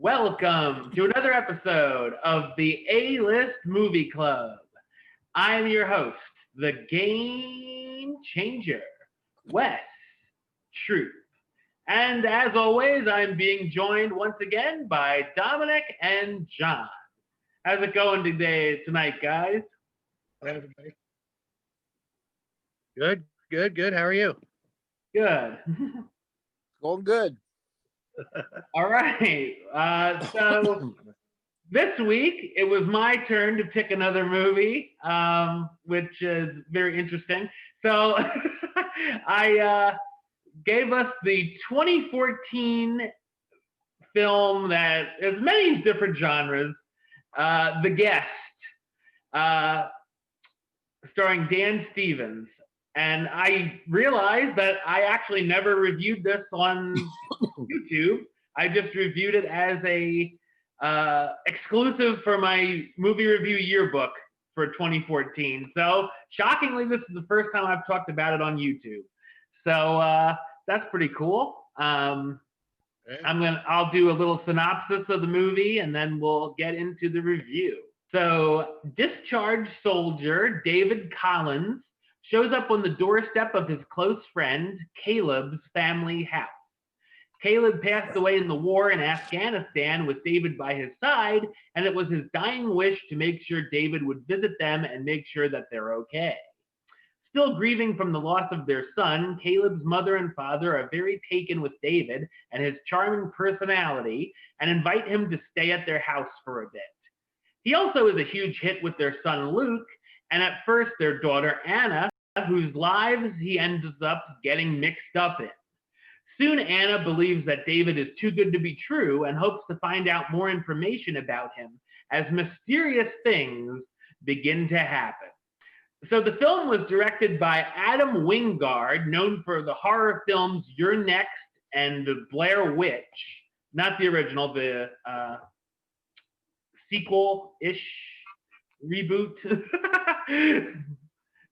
Welcome to another episode of the A-List Movie Club. I'm your host, the Game Changer, Wes Troop. And as always, I'm being joined once again by Dominic and John. How's it going tonight, guys? Hello, everybody. Good. How are you? Good. Going good. All right. So this week, it was my turn to pick another movie, which is very interesting. So I gave us the 2014 film that has many different genres, The Guest, starring Dan Stevens. And I realized that I actually never reviewed this on YouTube. I just reviewed it as a exclusive for my movie review yearbook for 2014. So shockingly, this is the first time I've talked about it on YouTube. So that's pretty cool. I'll do a little synopsis of the movie and then we'll get into the review. So discharged soldier David Collins shows up on the doorstep of his close friend Caleb's family house. Caleb passed away in the war in Afghanistan with David by his side, and it was his dying wish to make sure David would visit them and make sure that they're okay. Still grieving from the loss of their son, Caleb's mother and father are very taken with David and his charming personality and invite him to stay at their house for a bit. He also is a huge hit with their son Luke, and at first their daughter Anna, whose lives he ends up getting mixed up in. Soon Anna believes that David is too good to be true and hopes to find out more information about him as mysterious things begin to happen. So the film was directed by Adam Wingard, known for the horror films You're Next and The Blair Witch. Not the original, the sequel-ish reboot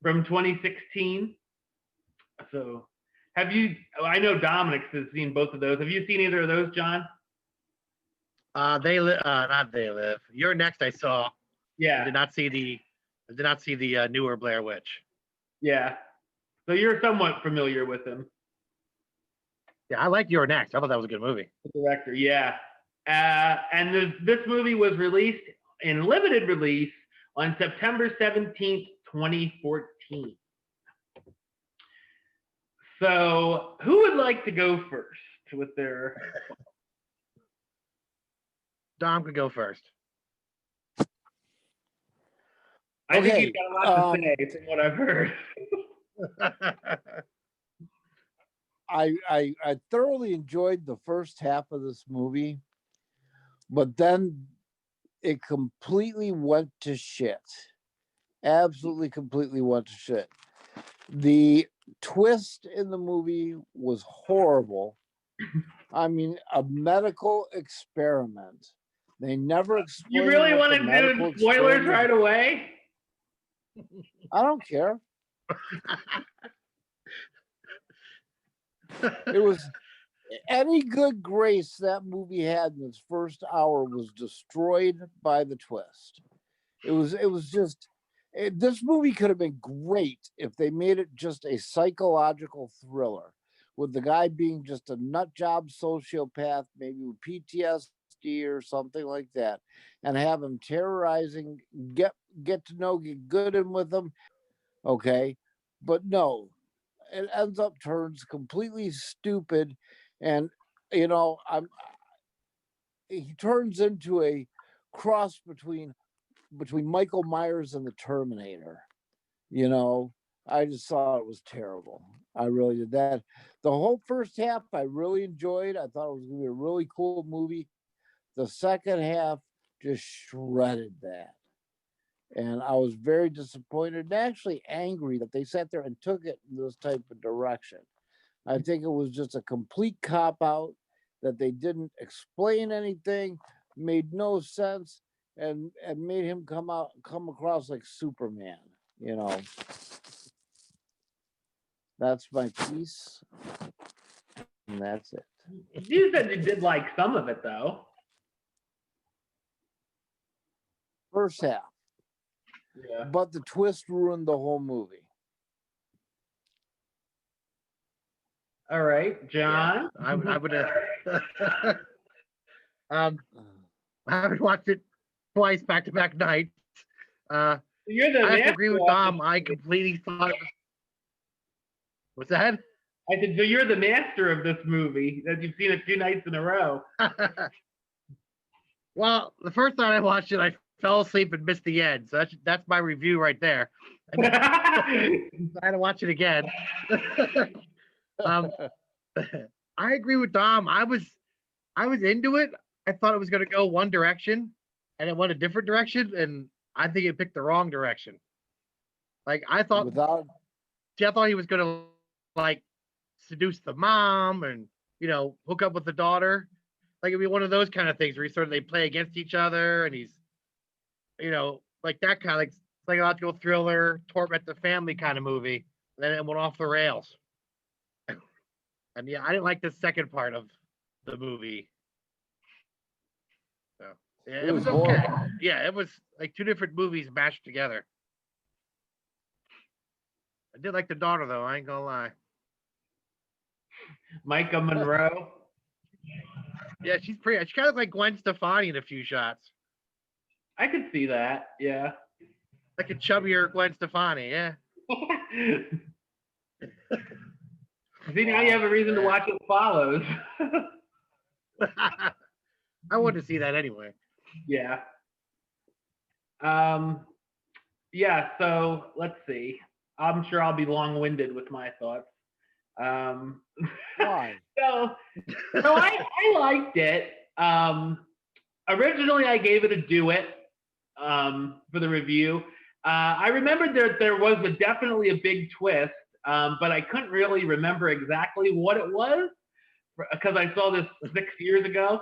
from 2016. So I know Dominic has seen both of those. Have you seen either of those, John? Not They Live. You're Next. I saw. Yeah. I did not see the newer Blair Witch. Yeah. So you're somewhat familiar with him. Yeah, I like You're Next. I thought that was a good movie. The director, yeah. And this movie was released in limited release on September 17th, 2014. So who would like to go first with their... Dom could go first. I think he's got a lot to say from what I've heard. I thoroughly enjoyed the first half of this movie, but then it completely went to shit. Absolutely completely went to shit. The twist in the movie was horrible. I mean, a medical experiment. They never explained. You really want to do spoilers right away? I don't care. It was any good grace that movie had in its first hour was destroyed by the twist. It was just this movie could have been great if they made it just a psychological thriller with the guy being just a nut job sociopath, maybe with PTSD or something like that, and have him terrorizing, get to know, get good in with him. Okay. But no, it ends up turns completely stupid. And, he turns into a cross between Michael Myers and the Terminator. I just thought it was terrible. I really did that. The whole first half I really enjoyed. I thought it was going to be a really cool movie. The second half just shredded that. And I was very disappointed and actually angry that they sat there and took it in this type of direction. I think it was just a complete cop-out, that they didn't explain anything, made no sense, and made him come across like Superman, That's my piece. And that's it. You said you did like some of it, though. First half. Yeah. But the twist ruined the whole movie. All right, John. Yeah, I would I haven't watched it twice back to back nights. You're the I have to master agree with of Dom. this I movie. completely thought it was. What's that? I said, so you're the master of this movie that you've seen it 2 nights in a row. Well, the first time I watched it, I fell asleep and missed the end. So that's my review right there. And I had to watch it again. um, I agree with Dom. I was into it. I thought it was going to go one direction, and it went a different direction, and I think it picked the wrong direction. Like I thought he was going to like seduce the mom and hook up with the daughter. Like it'd be one of those kind of things where they play against each other, and he's like that kind of like psychological thriller, torment the family kind of movie. And then it went off the rails. And yeah, I didn't like the second part of the movie. So yeah, it was okay. horrible. Yeah, it was like 2 different movies mashed together. I did like the daughter though, I ain't gonna lie. Micah Monroe. Yeah, she's pretty. She kind of like Gwen Stefani in a few shots. I could see that. Yeah. Like a chubbier Gwen Stefani. Yeah. See, now you have a reason to watch It Follows. I wanted to see that anyway. Yeah. Yeah, so let's see. I'm sure I'll be long-winded with my thoughts. Why? So I liked it. Originally, I gave it a do it for the review. I remembered there was definitely a big twist, but I couldn't really remember exactly what it was because I saw this 6 years ago.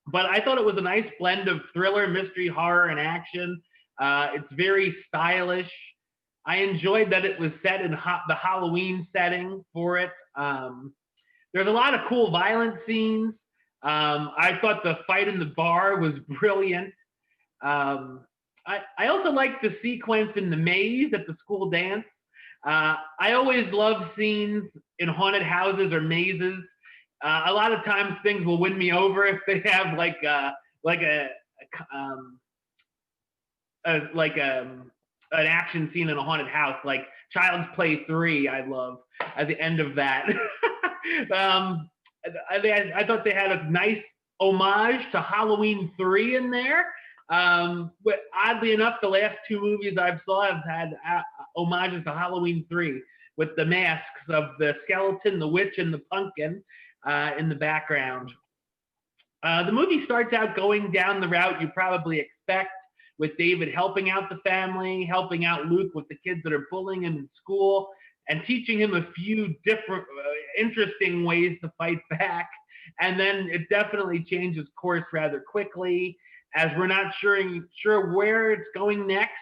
But I thought it was a nice blend of thriller, mystery, horror, and action. It's very stylish. I enjoyed that it was set in the Halloween setting for it. There's a lot of cool violent scenes. I thought the fight in the bar was brilliant. I also liked the sequence in the maze at the school dance. I always love scenes in haunted houses or mazes. A lot of times things will win me over if they have an action scene in a haunted house, like Child's Play 3. I love at the end of that. I thought they had a nice homage to Halloween 3 in there. But oddly enough, the last 2 movies I've saw have had homages to Halloween 3 with the masks of the skeleton, the witch, and the pumpkin in the background. The movie starts out going down the route you probably expect, with David helping out the family, helping out Luke with the kids that are bullying him in school, and teaching him a few different interesting ways to fight back. And then it definitely changes course rather quickly, as we're not sure where it's going next.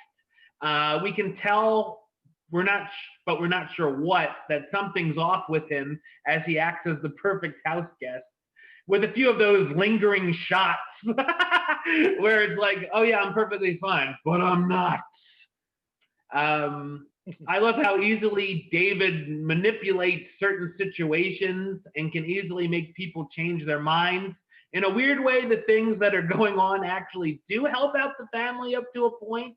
We can tell we're not sure what, that something's off with him as he acts as the perfect house guest, with a few of those lingering shots where it's like, oh yeah, I'm perfectly fine, but I'm not. I love how easily David manipulates certain situations and can easily make people change their minds. In a weird way, the things that are going on actually do help out the family up to a point.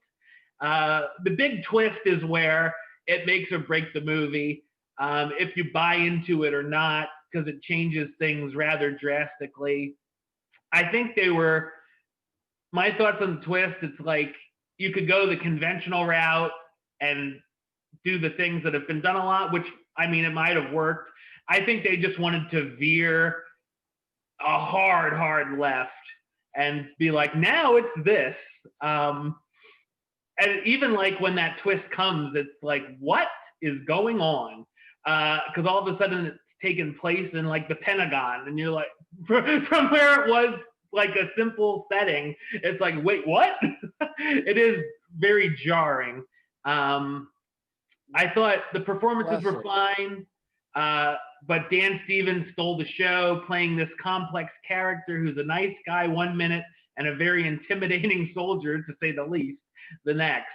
The big twist is where it makes or breaks the movie, if you buy into it or not, because it changes things rather drastically. I think my thoughts on the twist, it's like you could go the conventional route and do the things that have been done a lot, which, I mean, it might have worked. I think they just wanted to veer a hard left and be like, now it's this. And even like when that twist comes, it's like, what is going on? Because all of a sudden it's taken place in like the Pentagon, and you're like, from where it was like a simple setting, it's like, wait, what? It is very jarring. I thought the performances were fine, but Dan Stevens stole the show, playing this complex character who's a nice guy 1 minute and a very intimidating soldier, to say the least, the next.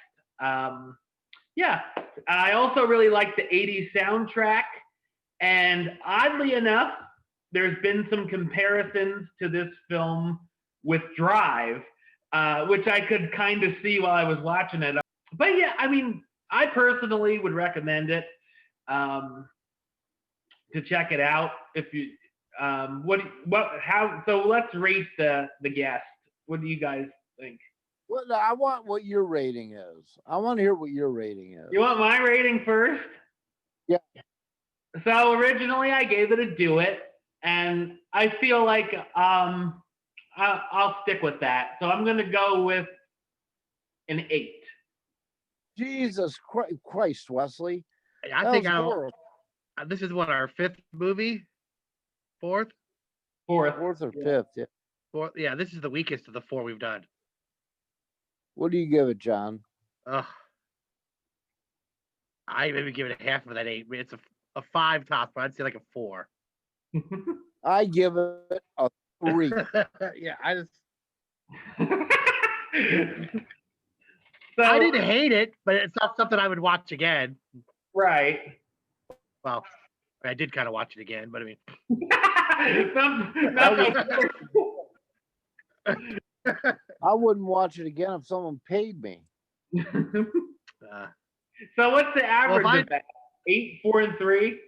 Yeah, I also really like the 80s soundtrack. And oddly enough, there's been some comparisons to this film with Drive, which I could kind of see while I was watching it. But yeah, I mean, I personally would recommend it to check it out. If you, so let's rate the guest. What do you guys think? Well, I want what your rating is. I want to hear what your rating is. You want my rating first? Yeah. So originally I gave it a do it, and I feel like I'll stick with that. So I'm gonna go with an 8. Jesus Christ, Wesley. I think this is what, our 5th movie? 4th? 4th. 4th or 5th, yeah. 4th, yeah, this is the weakest of the 4 we've done. What do you give it, John? I maybe give it a half of that 8. I mean, it's a 5 top, but I'd say like a 4. I give it a 3. Yeah, I just So, I didn't hate it, but it's not something I would watch again. Right. Well, I did kind of watch it again, but I mean, I wouldn't watch it again if someone paid me. So what's the average of that? 8, 4, and 3?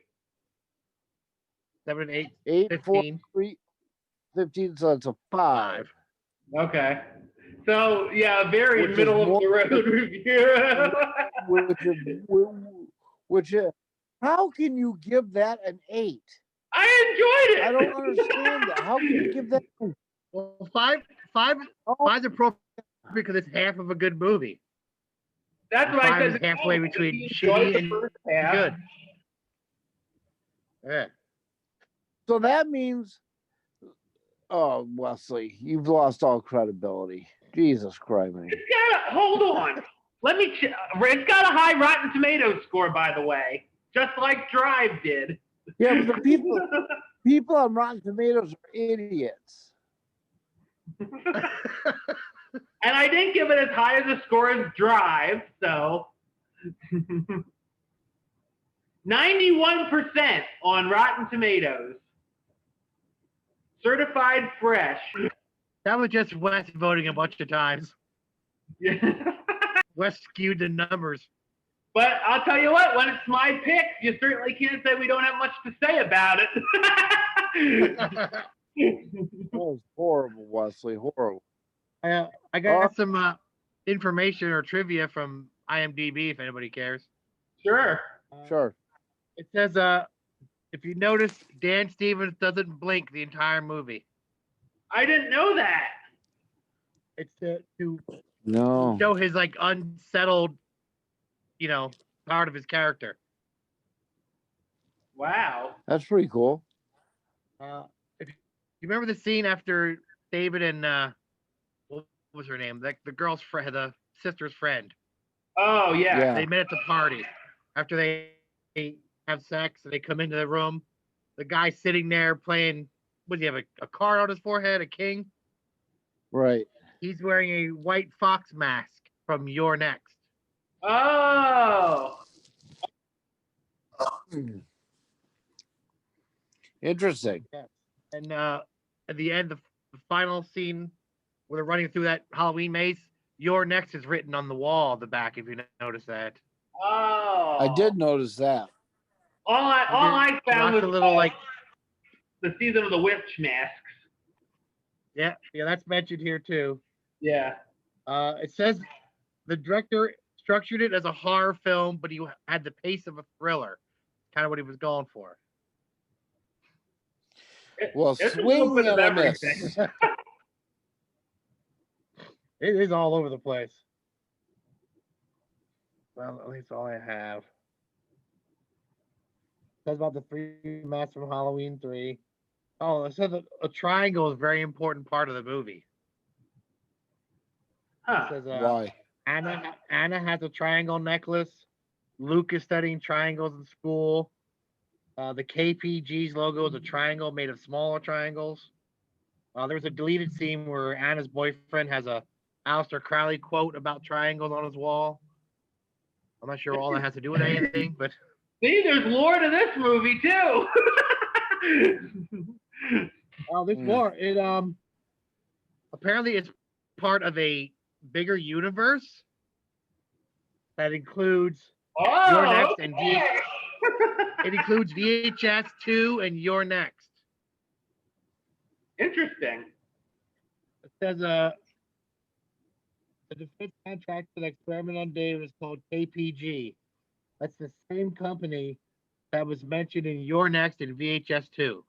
7, 8, 8, 15. 4, 3, 15, so it's a 5. Okay. So yeah, very Which middle of the road review. Which is, how can you give that an 8? I enjoyed it. I don't understand that. How can you give that? Well, 5 is appropriate because it's half of a good movie. That's what I 5 said. is halfway between shitty and good. Yeah. So that means, oh, Wesley, you've lost all credibility. Jesus Christ. Hold on. Let me. It's got a high Rotten Tomatoes score, by the way, just like Drive did. Yeah, but the people on Rotten Tomatoes are idiots. And I didn't give it as high as a score as Drive, so 91% on Rotten Tomatoes. Certified fresh. That was just Wes voting a bunch of times. Yeah. Wes skewed the numbers. But I'll tell you what, when it's my pick, you certainly can't say we don't have much to say about it. That was horrible, Wesley. Horrible. I got some information or trivia from IMDb if anybody cares. Sure. Sure. It says, if you notice, Dan Stevens doesn't blink the entire movie. I didn't know that. It's to No. show his like unsettled, part of his character. Wow. That's pretty cool. If you remember the scene after David and what was her name? The girl's friend, the sister's friend. Oh yeah. Yeah. They met at the party after they have sex and they come into the room. The guy's sitting there playing. What, do you have a card on his forehead? A king? Right. He's wearing a white fox mask from You're Next. Oh. Interesting. Yeah. And at the end, the final scene where they're running through that Halloween maze, You're Next is written on the wall at the back, if you notice that. Oh. I did notice that. All I found was a little like the season of the witch masks. yeah, that's mentioned here too. Yeah. It says the director structured it as a horror film, but he had the pace of a thriller. Kind of what he was going for. Well, It's swing bit of and a miss. everything. It is all over the place. Well, at least all I have. It says about the 3 masks from Halloween 3. Oh, it says a triangle is a very important part of the movie. Huh. It says Why? Anna has a triangle necklace. Luke is studying triangles in school. The KPG's logo is a triangle made of smaller triangles. There was a deleted scene where Anna's boyfriend has a Aleister Crowley quote about triangles on his wall. I'm not sure all that has to do with anything, but See, there's lore to this movie too. there's more. It apparently it's part of a bigger universe that includes Your Next and it includes VHS 2 and Your Next. Interesting. It says the defense contract for the experiment on Dave is called KPG. That's the same company that was mentioned in Your Next and VHS 2.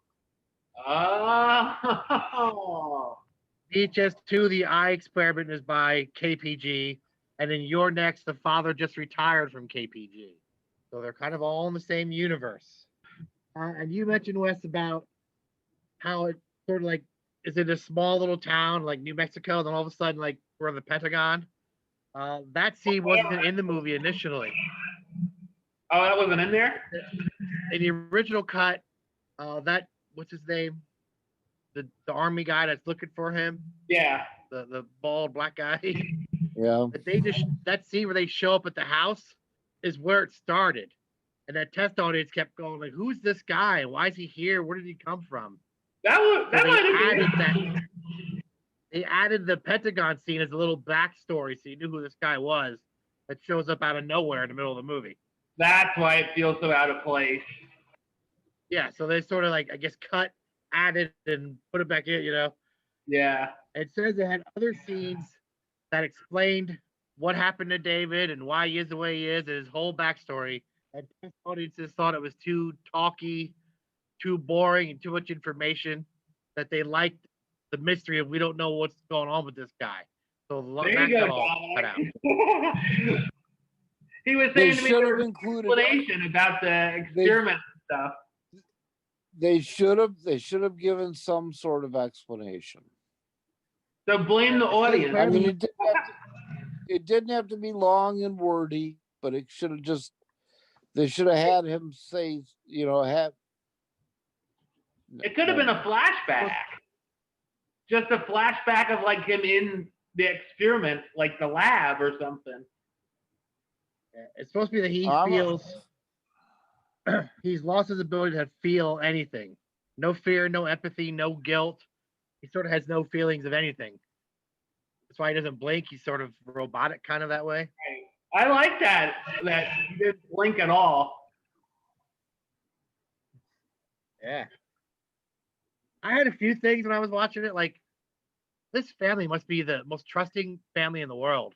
Oh. VHS 2, the eye experiment is by KPG, and in Your Next, the father just retired from KPG. So they're kind of all in the same universe. And you mentioned, Wes, about how it sort of like is in a small little town like New Mexico, and then all of a sudden, like we're in the Pentagon. That scene wasn't in the movie initially. Oh, that wasn't in there? In the original cut, that what's his name? The army guy that's looking for him. Yeah. The bald black guy. Yeah. But they just that scene where they show up at the house is where it started. And that test audience kept going like, "Who's this guy? Why is he here? Where did he come from?" That might have been. They added the Pentagon scene as a little backstory, so you knew who this guy was. That shows up out of nowhere in the middle of the movie. That's why it feels so out of place. Yeah, so they sort of like I guess cut, added, and put it back in. Yeah. It says it had other scenes that explained what happened to David and why he is the way he is, and his whole backstory. And test audiences thought it was too talky, too boring, and too much information. That they liked the mystery of we don't know what's going on with this guy. So There you go, all cut out. He was saying to me there was included explanation about the experiment and stuff. They should have given some sort of explanation. So blame the audience. I mean, it didn't have to be long and wordy, but it should have just. They should have had him say, have. It could have been a flashback. Just a flashback of like him in the experiment, like the lab or something. It's supposed to be that he feels he's lost his ability to feel anything. No fear, no empathy, no guilt. He sort of has no feelings of anything. That's why he doesn't blink. He's sort of robotic kind of that way. I like that he didn't blink at all. Yeah. I had a few things when I was watching it, like this family must be the most trusting family in the world.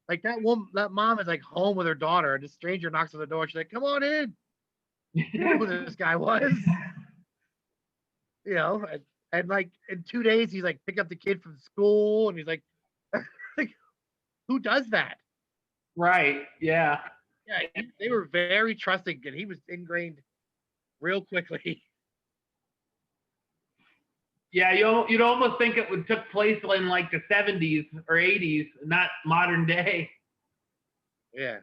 Like that mom is like home with her daughter, and a stranger knocks on the door. She's like, "Come on in." You know who this guy was? And like in 2 days, he's like pick up the kid from school, and he's like, like, who does that? Right. Yeah. Yeah. They were very trusting, and he was ingrained real quickly. Yeah, you'd almost think it would took place in like the 70s or 80s, not modern day. Yeah.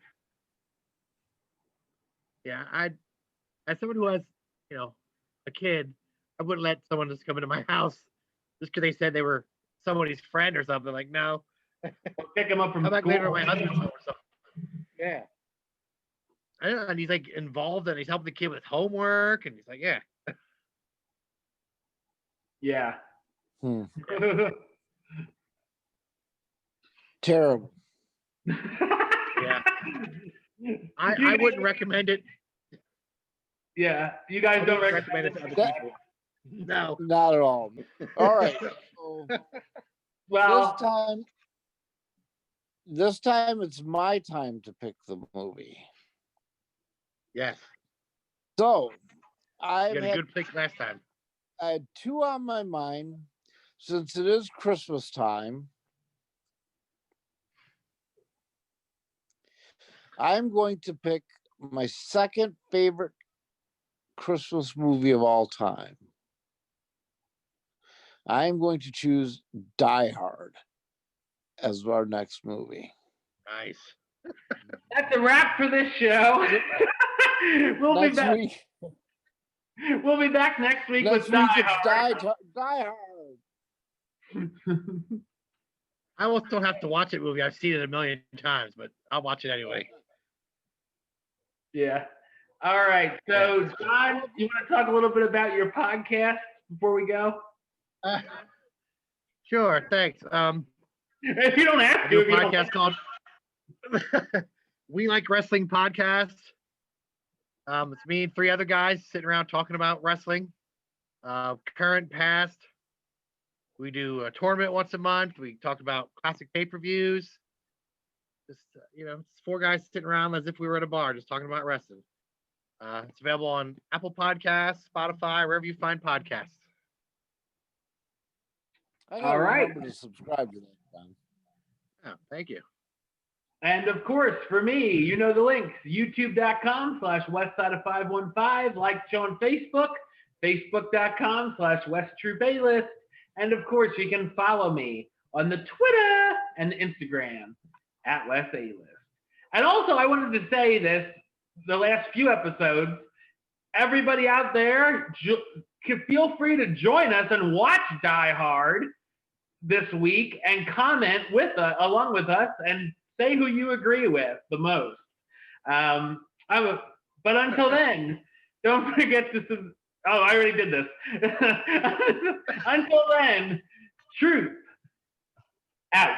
Yeah, as someone who has, a kid, I wouldn't let someone just come into my house just because they said they were somebody's friend or something. Like, no. Pick him up from Come back school. later at my husband's home or something. Yeah. I don't know, and he's like involved and he's helping the kid with homework, and he's like, yeah. Yeah. Terrible. Yeah. I wouldn't recommend it. Yeah. You guys don't recommend it to other people. No. Not at all. All right. So well, this time it's my time to pick the movie. Yes. So you had a good pick last time. I had two on my mind since it is Christmas time. I'm going to pick my second favorite Christmas movie of all time. I'm going to choose Die Hard as our next movie. Nice. That's a wrap for this show. We'll be back next week with Die Hard. Die Hard. I almost don't have to watch it movie. I've seen it a million times, but I'll watch it anyway. Yeah. All right. So, John, you want to talk a little bit about your podcast before we go? Sure, thanks. If you don't have I to, do a if you don't podcast called We Like Wrestling Podcast. It's me and three other guys sitting around talking about wrestling, current, past. We do a tournament once a month. We talk about classic pay-per-views. Just it's four guys sitting around as if we were at a bar, just talking about wrestling. It's available on Apple Podcasts, Spotify, wherever you find podcasts. I All right. Remember to subscribe to that, John. Oh, thank you. And of course, for me, you know the links, youtube.com/westside of515, like show on Facebook, facebook.com/westtroopaylist. And of course, you can follow me on the Twitter and Instagram @WesAlist. And also, I wanted to say this, the last few episodes, everybody out there, feel free to join us and watch Die Hard this week and comment along with us and say who you agree with the most. But until then, don't forget to. Oh, I already did this. Until then, truth out.